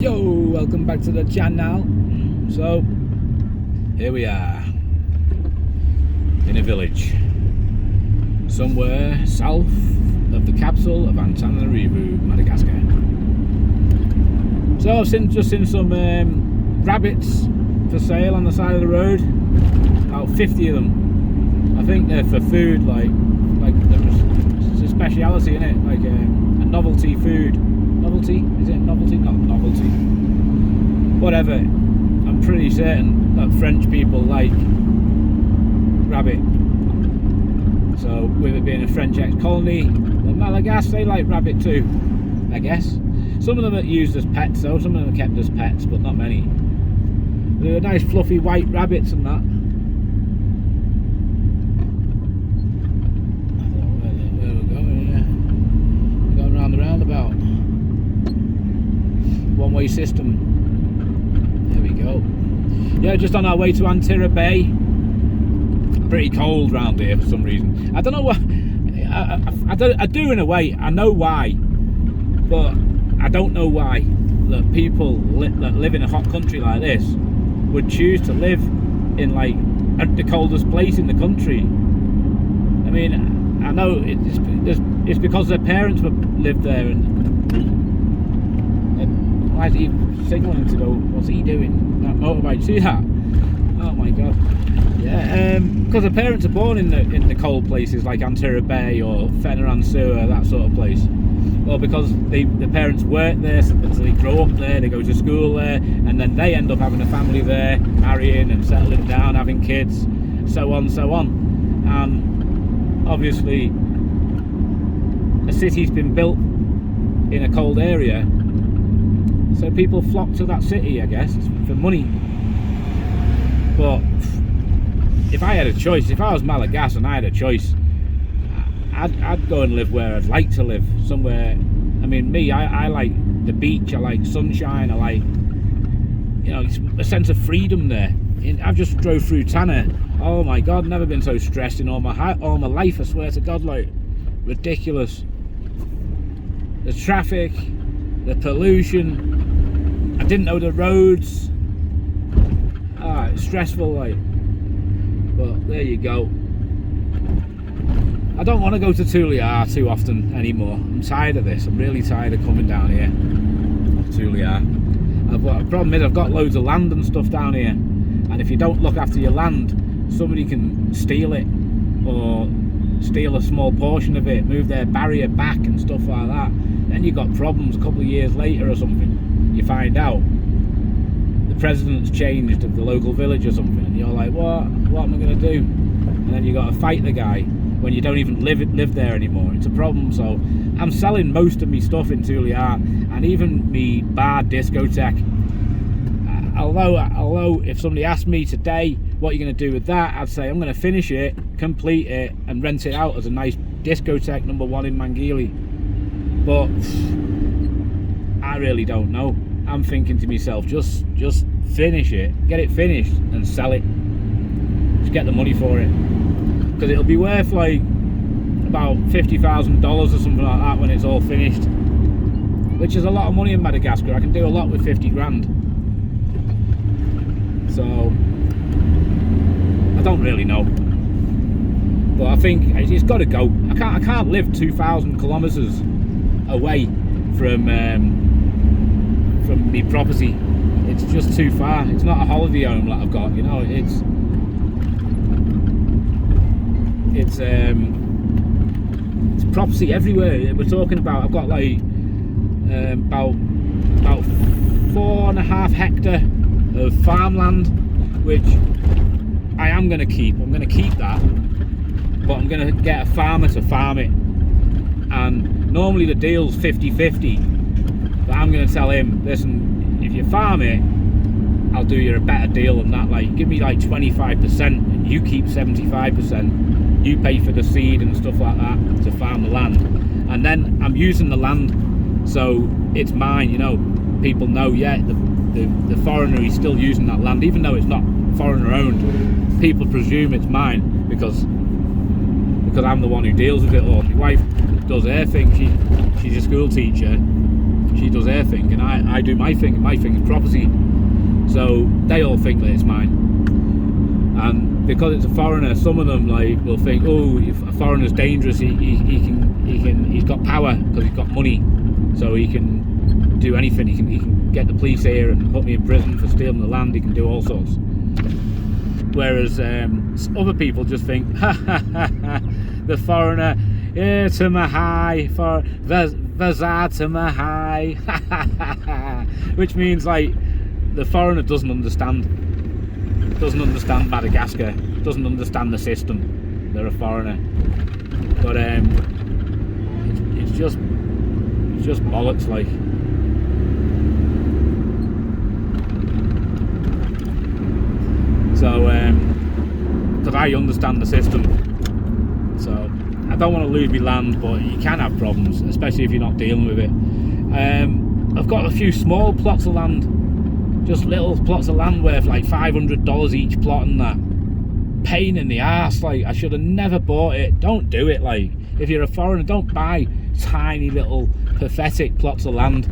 Yo, welcome back to the channel. So, here we are in a village somewhere south of the capital of Antananarivo, Madagascar. So I've just seen some rabbits for sale on the side of the road. About 50 of them. I think they're for food, like it's a speciality, isn't it? Like a novelty food. Novelty? Is it novelty? Not novelty. Whatever. I'm pretty certain that French people like rabbit. So with it being a French ex-colony, in Madagascar they like rabbit too, I guess. Some of them are used as pets though, some of them are kept as pets, but not many. They're nice fluffy white rabbits and that. I don't know where we're going here. We're going round the roundabout. One-way system. There we go. Yeah, just on our way to Toliara Bay. Pretty cold round here for some reason. I don't know what. I do in a way. I know why, but I don't know why that people that live in a hot country like this would choose to live in like the coldest place in the country. I mean, I know it's because their parents lived there and. Why is he signalling to go? What's he doing? That motorbike, see that? Oh my god. Yeah, because the parents are born in the cold places like Toliara Bay or Antananarivo, that sort of place. Well, because the parents work there, so they grow up there, they go to school there, and then they end up having a family there, marrying and settling down, having kids, so on, so on. And obviously, a city's been built in a cold area. So people flock to that city, I guess, for money. But if I had a choice, if I was Madagascar and I had a choice, I'd go and live where I'd like to live. Somewhere, I mean, I like the beach, I like sunshine, I like, you know, a sense of freedom there. I've just drove through Tana. Oh my God, never been so stressed in all my life, I swear to God, like, ridiculous. The traffic, the pollution, I didn't know the roads. It's stressful, like. But there you go. I don't want to go to Toliara too often anymore. I'm tired of this. I'm really tired of coming down here. Toliara. The problem is I've got loads of land and stuff down here, and if you don't look after your land, somebody can steal it or steal a small portion of it, move their barrier back and stuff like that. Then you've got problems a couple of years later or something. You find out the president's changed of the local village or something, and you're like, what am I going to do? And then you got to fight the guy when you don't even live there anymore. It's a problem. So I'm selling most of my stuff in Toliara, and even me bar discotheque. Although if somebody asked me today what you're going to do with that, I'd say I'm going to finish it, complete it, and rent it out as a nice discotheque #1 in Mangili. But I really don't know. I'm thinking to myself, just finish it, get it finished and sell it. Just get the money for it, because it'll be worth like about $50,000 or something like that when it's all finished, which is a lot of money in Madagascar. I can do a lot with 50 grand. So I don't really know, but I think it's got to go. I can't live 2,000 kilometers away from me property. It's just too far. It's not a holiday home that I've got, you know. It's property everywhere. We're talking about, I've got like about 4.5 hectares of farmland, which I am going to keep. I'm going to keep that, but I'm going to get a farmer to farm it. And normally the deal's 50-50, but I'm going to tell him, listen, if you farm it, I'll do you a better deal than that. Like, give me like 25% and you keep 75%. You pay for the seed and stuff like that to farm the land, and then I'm using the land, so it's mine. You know, people know, yeah, the foreigner is still using that land, even though it's not foreigner owned. People presume it's mine because I'm the one who deals with it all. My wife does her thing. She's a school teacher. she does her thing, and I do my thing, and my thing is property. So they all think that it's mine. And because it's a foreigner, some of them like will think, oh, if a foreigner's dangerous, he's got power because he's got money, so he can do anything. He can get the police here and put me in prison for stealing the land. He can do all sorts. Whereas other people just think, ha ha ha ha, the foreigner, yeah, to my high, for Vazar to my high, which means like the foreigner doesn't understand Madagascar, doesn't understand the system. They're a foreigner, but it's just bollocks, like. So, because I understand the system, so I don't want to lose my land, but you can have problems, especially if you're not dealing with it. I've got a few small plots of land, just little plots of land worth like $500 each plot, and that pain in the ass. Like, I should have never bought it. Don't do it. Like, if you're a foreigner, don't buy tiny little pathetic plots of land.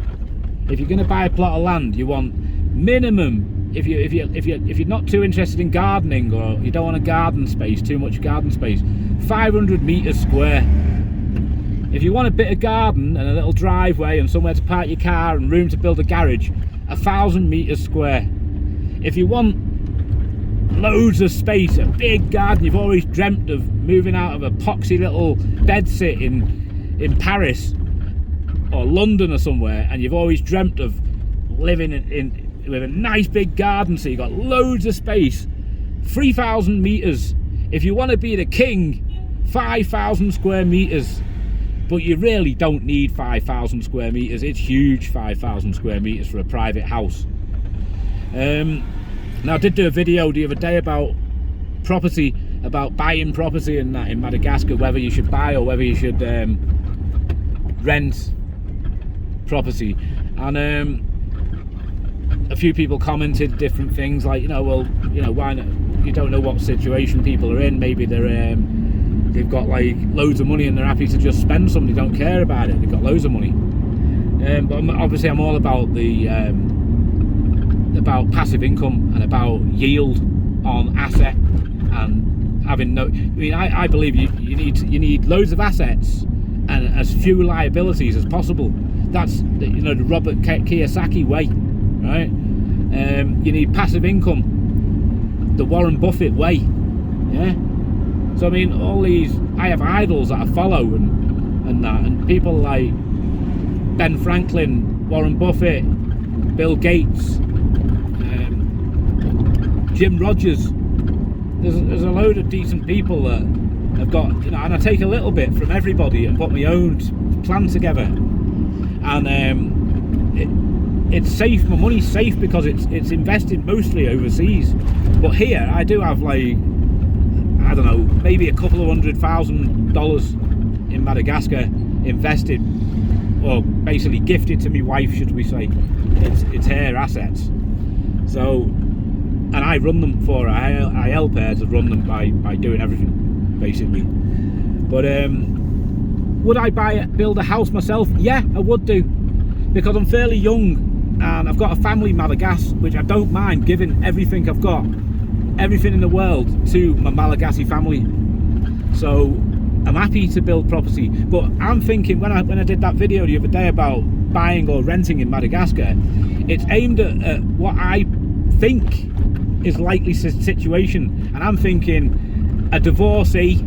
If you're going to buy a plot of land, you want minimum. If you're not too interested in gardening, or you don't want a garden space, too much garden space, 500 meters square. If you want a bit of garden and a little driveway and somewhere to park your car and room to build a garage, 1,000 meters square. If you want loads of space, a big garden, you've always dreamt of moving out of a poxy little bedsit in Paris or London or somewhere, and you've always dreamt of living with a nice big garden, so you've got loads of space, 3,000 meters. If you want to be the king, 5,000 square meters. But you really don't need 5,000 square meters. It's huge, 5,000 square meters for a private house. Now, I did do a video the other day about property, about buying property in Madagascar, whether you should buy or whether you should rent property. And a few people commented different things, like, well, why not? You don't know what situation people are in. Maybe they've got like loads of money and they're happy to just spend some. They don't care about it. They've got loads of money. But obviously, I'm all about about passive income and about yield on asset, and having no. I mean, I believe you need loads of assets and as few liabilities as possible. That's the Robert Kiyosaki way. Right? You need passive income, the Warren Buffett way. Yeah. So I mean, all these, I have idols that I follow and people like Ben Franklin, Warren Buffett, Bill Gates, Jim Rogers. There's a load of decent people that have got, and I take a little bit from everybody and put my own plan together, and it's safe. My money's safe because it's invested mostly overseas. But here I do have, like, I don't know, maybe a couple of $100,000 in Madagascar invested, or basically gifted to my wife, should we say. It's her assets. So, and I run them for her. I help her to run them by doing everything, basically. But would I build a house myself? Yeah, I would do, because I'm fairly young. And I've got a family in Madagascar, which I don't mind giving everything I've got, everything in the world, to my Malagasy family. So I'm happy to build property. But I'm thinking, when I did that video the other day about buying or renting in Madagascar, it's aimed at what I think is likely situation. And I'm thinking a divorcee,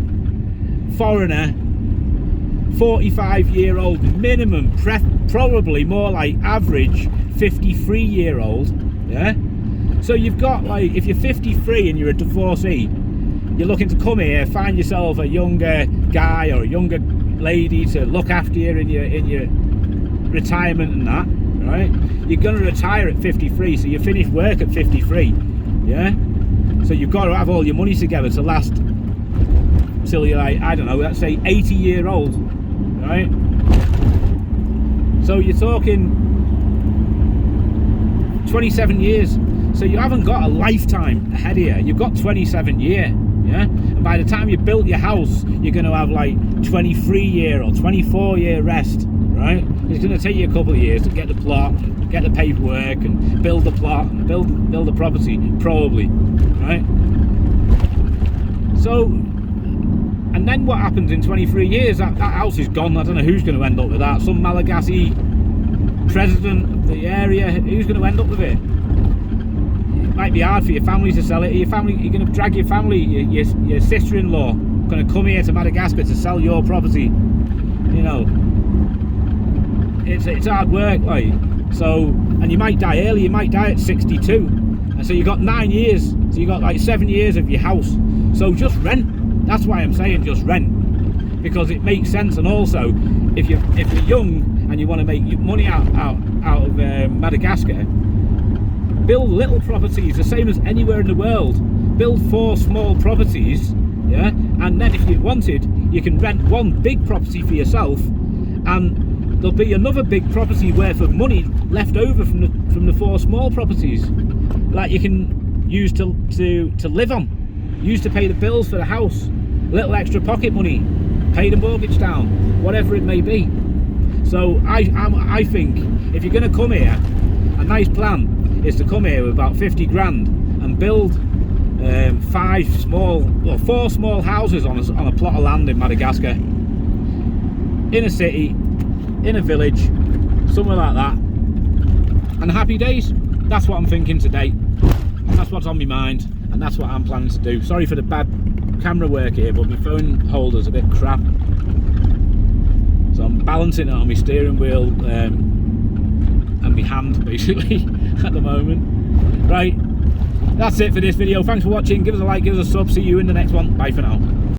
foreigner, 45-year-old minimum, probably more like average 53-year-old. Yeah. So you've got, like, if you're 53 and you're a divorcee, you're looking to come here, find yourself a younger guy or a younger lady to look after you in your retirement and that, right? You're going to retire at 53, so you finish work at 53. Yeah. So you've got to have all your money together to last till you're, like, I don't know, let's say 80-year-old, right? So you're talking 27 years. So you haven't got a lifetime ahead of you. You've got 27 years. Yeah. And by the time you built your house, you're going to have like 23-year or 24-year rest, right? It's going to take you a couple of years to get the plot, and get the paperwork, and build the plot, and build the property, probably, right? So, and then what happens in 23 years? That house is gone. I don't know who's going to end up with that. Some Malagasy president of the area, who's going to end up with it? It might be hard for your family to sell it. You're going to drag your family, your sister-in-law, going to come here to Madagascar to sell your property. You know, it's hard work, like. So, and you might die early. You might die at 62, and so you got 9 years. So you got like 7 years of your house. So just rent. That's why I'm saying just rent, because it makes sense. And also, if you're young and you want to make money out of Madagascar, build little properties, the same as anywhere in the world. Build 4 small properties, yeah, and then if you wanted, you can rent 1 big property for yourself, and there'll be another big property worth of money left over from the 4 small properties, like you can use to live on, use to pay the bills for the house, little extra pocket money, pay the mortgage down, whatever it may be. So I think if you're going to come here, a nice plan is to come here with about 50 grand and build 4 small houses on a plot of land in Madagascar, in a city, in a village, somewhere like that, and happy days. That's what I'm thinking today. That's what's on my mind, and that's what I'm planning to do. Sorry for the bad camera work here, but my phone holder's a bit crap, so I'm balancing it on my steering wheel and my hand basically at the moment. Right, that's it for this video. Thanks for watching. Give us a like, give us a sub. See you in the next one. Bye for now.